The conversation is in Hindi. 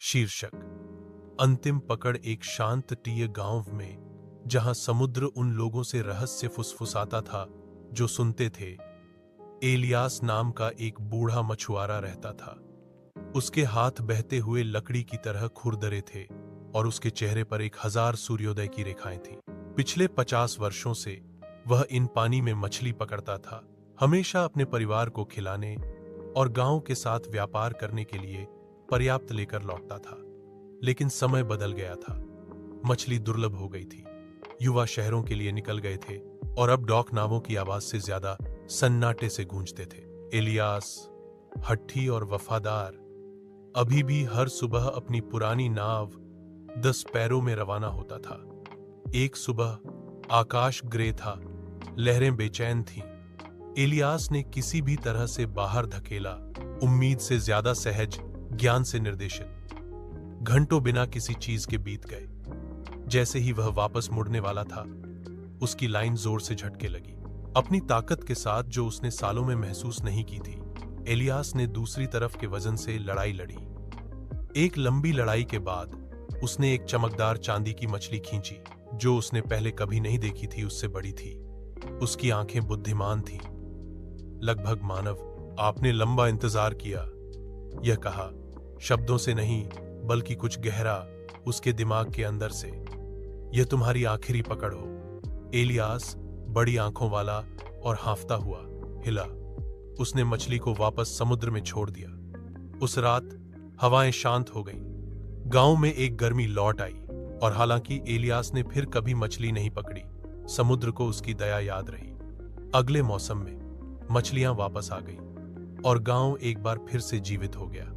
शीर्षक: अंतिम पकड़। एक शांत तटीय गांव में, जहां समुद्र उन लोगों से रहस्य फुसफुसाता था जो सुनते थे, एलियास नाम का एक बूढ़ा मछुआरा रहता था। उसके हाथ बहते हुए लकड़ी की तरह खुरदरे थे और उसके चेहरे पर 1000 सूर्योदय की रेखाएं थीं। पिछले 50 वर्षों से वह इन पानी में मछली पकड़ता था, हमेशा अपने परिवार को खिलाने और गांव के साथ व्यापार करने के लिए पर्याप्त लेकर लौटता था। लेकिन समय बदल गया था। मछली दुर्लभ हो गई थी। युवा शहरों के लिए निकल गए थे और अब डॉक नावों की आवाज से ज्यादा सन्नाटे से गूंजते थे। एलियास, हट्ठी और वफादार, अभी भी हर सुबह अपनी पुरानी नाव 10 पैरों में रवाना होता था। एक सुबह आकाश ग्रे था, लहरें बेचैन थीं। एलियास ने किसी भी तरह से बाहर धकेला, उम्मीद से ज्यादा सहज, ज्ञान से निर्देशित। घंटों बिना किसी चीज के बीत गए। जैसे ही वह वापस मुड़ने वाला था, उसकी लाइन जोर से झटके लगी। अपनी ताकत के साथ जो उसने सालों में महसूस नहीं की थी, एलियास ने दूसरी तरफ के वजन से लड़ाई लड़ी। एक लंबी लड़ाई के बाद उसने एक चमकदार चांदी की मछली खींची, जो उसने पहले कभी नहीं देखी थी। उससे बड़ी थी, उसकी आंखें बुद्धिमान थीं, लगभग मानव। आपने लंबा इंतजार किया, यह कहा, शब्दों से नहीं बल्कि कुछ गहरा उसके दिमाग के अंदर से। यह तुम्हारी आखिरी पकड़ हो। एलियास, बड़ी आंखों वाला और हांफता हुआ, हिला। उसने मछली को वापस समुद्र में छोड़ दिया। उस रात हवाएं शांत हो गईं। गांव में एक गर्मी लौट आई और हालांकि एलियास ने फिर कभी मछली नहीं पकड़ी, समुद्र को उसकी दया याद रही। अगले मौसम में मछलियां वापस आ गईं और गांव एक बार फिर से जीवित हो गया।